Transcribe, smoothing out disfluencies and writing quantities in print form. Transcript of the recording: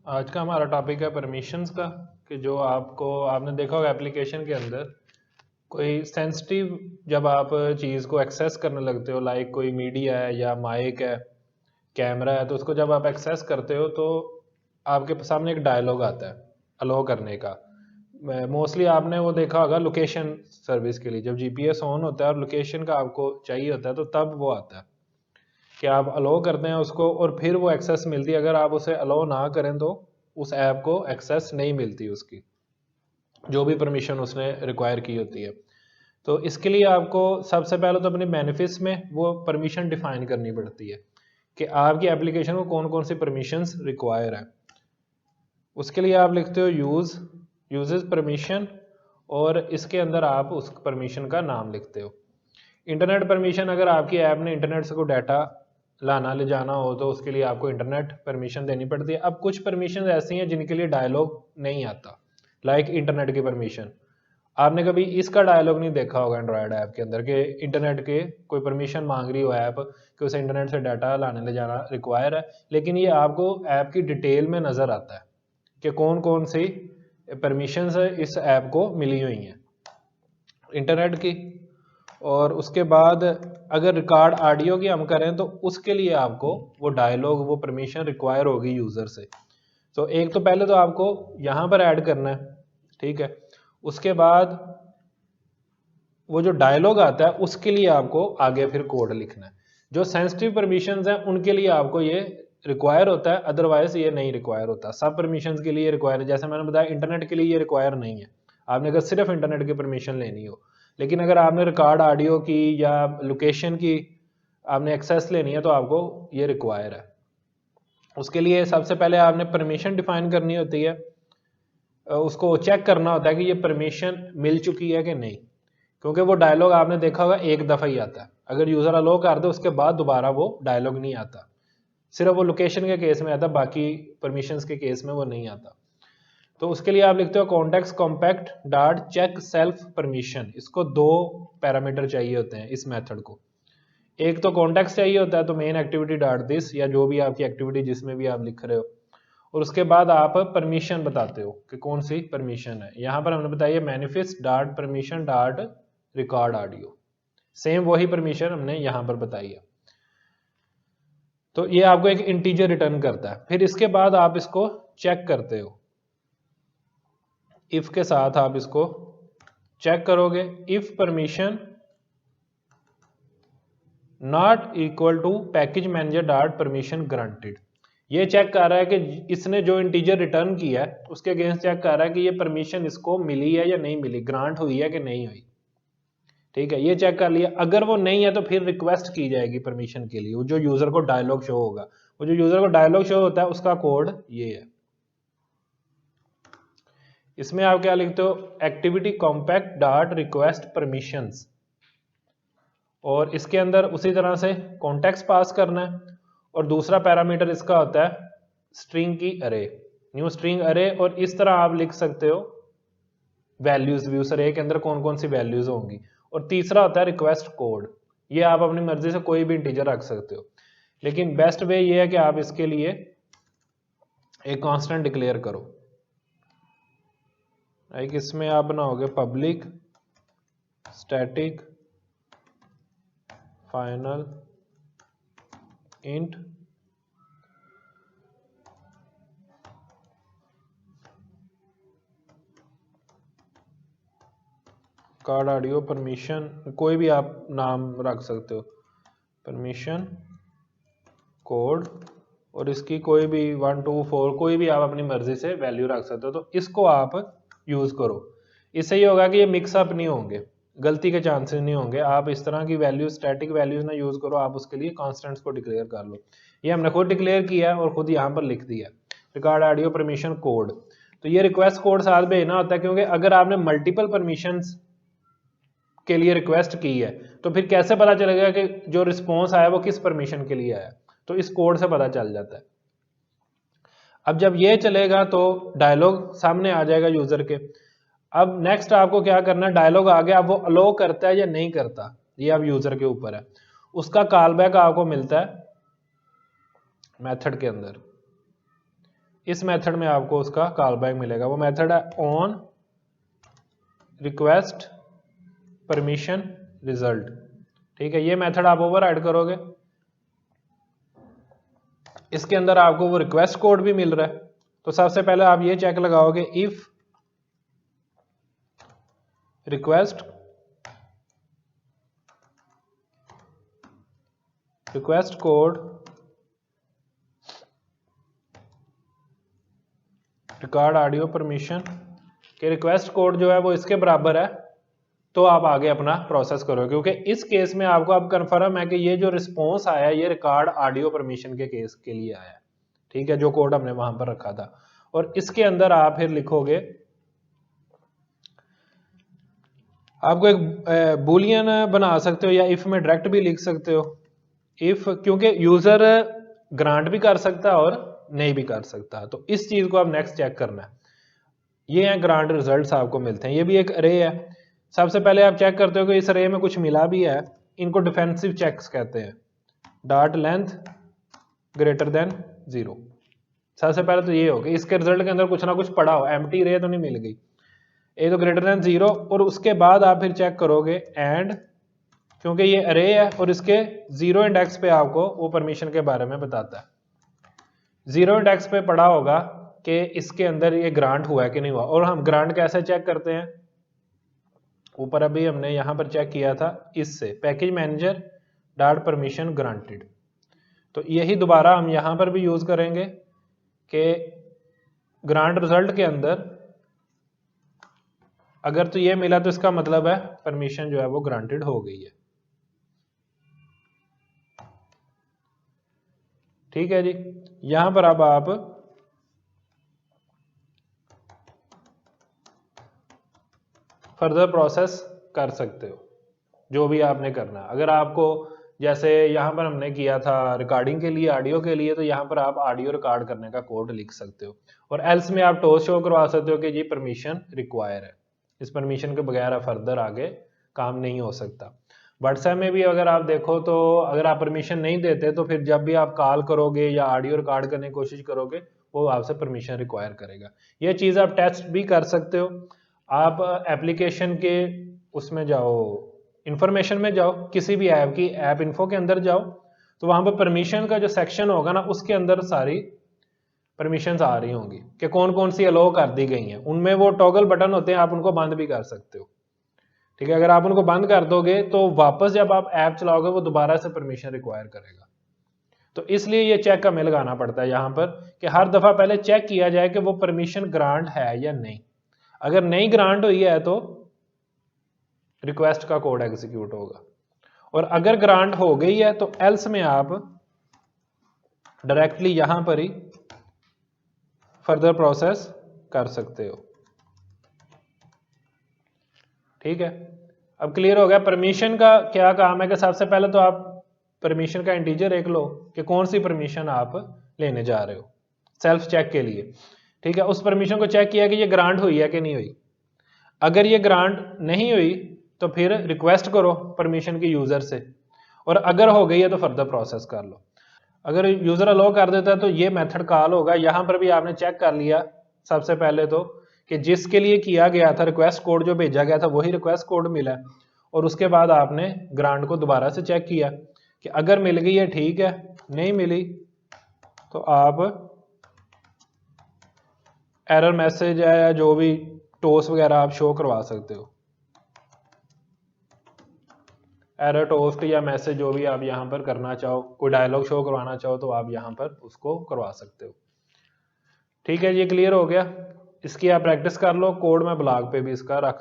आज का हमारा टॉपिक है परमिशंस का। कि जो आपने देखा होगा एप्लीकेशन के अंदर कोई सेंसिटिव जब आप चीज़ को एक्सेस करने लगते हो, लाइक कोई मीडिया है या माइक है, कैमरा है, तो उसको जब आप एक्सेस करते हो तो आपके सामने एक डायलॉग आता है अलो करने का। मोस्टली आपने वो देखा होगा लोकेशन सर्विस के लिए, जब जीपीएस ऑन होता है और लोकेशन का आपको चाहिए होता है तो तब वो आता है कि आप अलो करते हैं उसको और फिर वो एक्सेस मिलती है। अगर आप उसे अलो ना करें तो उस ऐप को एक्सेस नहीं मिलती, उसकी जो भी परमिशन उसने रिक्वायर की होती है। तो इसके लिए आपको सबसे पहले तो अपने बेनिफिट्स में वो परमिशन डिफाइन करनी पड़ती है कि आपकी एप्लीकेशन को कौन कौन सी परमिशंस रिक्वायर है। उसके लिए आप लिखते हो यूजेस परमिशन, और इसके अंदर आप उस परमिशन का नाम लिखते हो। इंटरनेट परमिशन, अगर आपकी ऐप ने इंटरनेट से कोई डाटा लाना ले जाना हो तो उसके लिए आपको इंटरनेट परमिशन देनी पड़ती है। अब कुछ परमिशन ऐसी हैं जिनके लिए डायलॉग नहीं आता, लाइक इंटरनेट की परमिशन। आपने कभी इसका डायलॉग नहीं देखा होगा एंड्रॉयड ऐप के अंदर कि इंटरनेट के कोई परमिशन मांग रही हो ऐप कि उसे इंटरनेट से डाटा लाने ले जाना रिक्वायर है, लेकिन ये आपको ऐप की डिटेल में नज़र आता है कि कौन कौन सी परमिशंस इस ऐप को मिली हुई हैं इंटरनेट की। और उसके बाद अगर रिकॉर्ड ऑडियो की हम करें तो उसके लिए आपको वो डायलॉग, वो परमिशन रिक्वायर होगी यूज़र से। तो एक तो पहले तो आपको यहाँ पर ऐड करना है, ठीक है। उसके बाद वो जो डायलॉग आता है उसके लिए आपको आगे फिर कोड लिखना है। जो सेंसिटिव परमिशंस हैं उनके लिए आपको ये रिक्वायर होता है, अदरवाइज ये नहीं रिक्वायर होता। सब परमिशंस के लिए रिक्वायर है, जैसे मैंने बताया इंटरनेट के लिए ये रिक्वायर नहीं है, आपने अगर सिर्फ इंटरनेट की परमिशन लेनी हो। लेकिन अगर आपने रिकॉर्ड ऑडियो की या लोकेशन की आपने एक्सेस लेनी है तो आपको ये रिक्वायर है। उसके लिए सबसे पहले आपने परमिशन डिफाइन करनी होती है, उसको चेक करना होता है कि ये परमिशन मिल चुकी है कि नहीं, क्योंकि वो डायलॉग आपने देखा होगा एक दफ़ा ही आता है। अगर यूज़र अलो कर दे उसके बाद दोबारा वो डायलॉग नहीं आता, सिर्फ वो लोकेशन के केस में आता, बाकी परमिशंस के केस में वो नहीं आता। तो उसके लिए आप लिखते हो context compat dot check self permission. इसको दो पैरामीटर चाहिए होते हैं इस मेथड को। एक तो कॉन्टेक्स्ट चाहिए होता है, तो मेन एक्टिविटी डॉट दिस या जो भी आपकी एक्टिविटी जिसमें भी आप लिख रहे हो, और उसके बाद आप परमिशन बताते हो कि कौन सी परमिशन है। यहाँ पर हमने बताया manifest dot permission dot record audio, same वही परमिशन हमने यहाँ पर बताई है। तो ये आपको एक इंटीजर रिटर्न करता है। फिर इसके बाद आप इसको चेक करते हो, इफ के साथ आप इसको चेक करोगे। If permission not equal to package manager dot permission granted, ये चेक कर रहा है कि इसने जो इंटीजर रिटर्न किया है उसके अगेंस्ट चेक कर रहा है कि ये परमिशन इसको मिली है या नहीं मिली, ग्रांट हुई है कि नहीं हुई। ठीक है, ये चेक कर लिया। अगर वो नहीं है तो फिर रिक्वेस्ट की जाएगी परमिशन के लिए, वो जो यूजर को डायलॉग शो होगा, वो जो यूजर को डायलॉग शो होता है उसका कोड ये है। इसमें आप क्या लिखते हो, activity compact dot request permissions, और इसके अंदर उसी तरह से कॉन्टेक्स्ट पास करना है। और दूसरा पैरामीटर इसका होता है स्ट्रिंग की अरे, न्यू स्ट्रिंग अरे। और इस तरह आप लिख सकते हो वैल्यूज भी उस अरे के अंदर कौन कौन सी वैल्यूज होंगी। और तीसरा होता है रिक्वेस्ट कोड, ये आप अपनी मर्जी से कोई भी इंटीजर रख सकते हो, लेकिन बेस्ट वे ये है कि आप इसके लिए एक कांस्टेंट डिक्लेयर करो। लाइक इसमें आप बनाओगे public static final int card audio permission, कोई भी आप नाम रख सकते हो, परमिशन कोड, और इसकी कोई भी 1 2 4 कोई भी आप अपनी मर्जी से वैल्यू रख सकते हो। तो इसको आप यूज़ करो, इससे ये होगा कि ये मिक्सअप नहीं होंगे, गलती के चांसेस नहीं होंगे। आप इस तरह की वैल्यू स्टैटिक वैल्यूज ना यूज़ करो, आप उसके लिए कॉन्स्टेंट्स को डिक्लेयर कर लो। ये हमने खुद डिक्लेयर किया है और खुद यहाँ पर लिख दिया रिकॉर्ड ऑडियो परमिशन कोड। तो ये रिक्वेस्ट कोड साथ भेजना होता है, क्योंकि अगर आपने मल्टीपल परमिशंस के लिए रिक्वेस्ट की है तो फिर कैसे पता चलेगा कि जो रिस्पॉन्स आया वो किस परमिशन के लिए आया, तो इस कोड से पता चल जाता है। अब जब ये चलेगा तो डायलॉग सामने आ जाएगा यूजर के। अब नेक्स्ट आपको क्या करना है, डायलॉग आ गया, अब वो अलो करता है या नहीं करता ये अब यूजर के ऊपर है। उसका कॉल बैक आपको मिलता है मेथड के अंदर। इस मेथड में आपको उसका कॉल बैक मिलेगा। वो मेथड है ऑन रिक्वेस्ट परमिशन रिजल्ट। ठीक है, ये मेथड आप ओवरराइड करोगे, इसके अंदर आपको वो रिक्वेस्ट कोड भी मिल रहा है। तो सबसे पहले आप ये चेक लगाओगे, if request code record audio permission के रिक्वेस्ट कोड जो है वो इसके बराबर है, तो आप आगे अपना प्रोसेस करो। क्योंकि इस केस में आपको अब कंफर्म है कि ये जो रिस्पॉन्स आया ये रिकॉर्ड ऑडियो परमिशन के केस के लिए आया है। ठीक है, जो कोड हमने वहां पर रखा था। और इसके अंदर आप फिर लिखोगे, आपको एक बुलियन बना सकते हो या इफ में डायरेक्ट भी लिख सकते हो। इफ, क्योंकि यूजर ग्रांट भी कर सकता है और नहीं भी कर सकता, तो इस चीज को आप नेक्स्ट चेक करना है। ये हैं ग्रांट रिजल्ट्स आपको मिलते हैं। ये भी एक अरे है। सबसे पहले आप चेक करते हो कि इस अरे में कुछ मिला भी है, इनको डिफेंसिव चेक्स कहते हैं। Dot length greater than 0। सबसे पहले तो ये हो कि इसके रिजल्ट के अंदर कुछ ना कुछ पड़ा हो, एम्प्टी रे तो नहीं मिल गई, ये तो ग्रेटर देन 0। और उसके बाद आप फिर चेक करोगे एंड, क्योंकि ये अरे है और इसके 0 इंडेक्स पे आपको वो परमिशन के बारे में बताता है। 0 इंडेक्स पे पड़ा होगा कि इसके अंदर ये ग्रांट हुआ है कि नहीं हुआ। और हम ग्रांट कैसे चेक करते हैं, ऊपर अभी हमने यहां पर चेक किया था इससे, package manager dot permission granted. तो यही दोबारा हम यहां पर भी यूज करेंगे कि ग्रांट रिजल्ट के अंदर अगर तो ये मिला तो इसका मतलब है परमिशन जो है वो ग्रांटेड हो गई है। ठीक है जी, यहां पर अब आप फर्दर प्रोसेस कर सकते हो जो भी आपने करना है। अगर आपको, जैसे यहां पर हमने किया था रिकॉर्डिंग के लिए, ऑडियो के लिए, तो यहां पर आप ऑडियो रिकॉर्ड करने का कोड लिख सकते हो। और एल्स में आप टोस शो करवा सकते हो कि जी परमिशन रिक्वायर है, इस परमिशन के बगैर फर्दर आगे काम नहीं हो सकता। व्हाट्सएप में भी अगर आप देखो तो अगर आप परमिशन नहीं देते तो फिर जब भी आप कॉल करोगे या ऑडियो रिकॉर्ड करने की कोशिश करोगे वो आपसे परमिशन रिक्वायर करेगा। ये चीज़ आप टेस्ट भी कर सकते हो। आप एप्लीकेशन के उसमें जाओ, इंफॉर्मेशन में जाओ, किसी भी ऐप की ऐप इन्फो के अंदर जाओ, तो वहां पर परमिशन का जो सेक्शन होगा ना उसके अंदर सारी परमिशंस आ रही होंगी कि कौन कौन सी अलाउ कर दी गई हैं। उनमें वो टॉगल बटन होते हैं, आप उनको बंद भी कर सकते हो। ठीक है, अगर आप उनको बंद कर दोगे तो वापस जब आप ऐप चलाओगे वो दोबारा से परमिशन रिक्वायर करेगा। तो इसलिए ये चेक हमें लगाना पड़ता है यहाँ पर कि हर दफा पहले चेक किया जाए कि वो परमिशन ग्रांट है या नहीं। अगर नहीं ग्रांट हुई है तो रिक्वेस्ट का कोड एग्जीक्यूट होगा, और अगर ग्रांट हो गई है तो एल्स में आप डायरेक्टली यहां पर ही फर्दर प्रोसेस कर सकते हो। ठीक है, अब क्लियर हो गया परमिशन का क्या काम है कि सबसे पहले तो आप परमिशन का इंटीजर एक लो कि कौन सी परमिशन आप लेने जा रहे हो सेल्फ चेक के लिए। ठीक है, उस परमिशन को चेक किया कि ये ग्रांट हुई है कि नहीं हुई। अगर ये ग्रांट नहीं हुई तो फिर रिक्वेस्ट करो परमिशन के यूजर से, और अगर हो गई है तो फर्दर प्रोसेस कर लो। अगर यूजर अलाउ कर देता है तो ये मेथड कॉल होगा। यहां पर भी आपने चेक कर लिया सबसे पहले तो कि जिसके लिए किया गया था रिक्वेस्ट कोड जो भेजा गया था वही रिक्वेस्ट कोड मिला, और उसके बाद आपने ग्रांट को दोबारा से चेक किया कि अगर मिल गई है ठीक है, नहीं मिली तो आप एरर मैसेज है या जो भी टोस वगैरह आप शो करवा सकते हो, एरर टोस्ट या मैसेज जो भी आप यहाँ पर करना चाहो, कोई डायलॉग शो करवाना चाहो तो आप यहाँ पर उसको करवा सकते हो। ठीक है, ये क्लियर हो गया। इसकी आप प्रैक्टिस कर लो, कोड मैं ब्लॉग पे भी इसका रख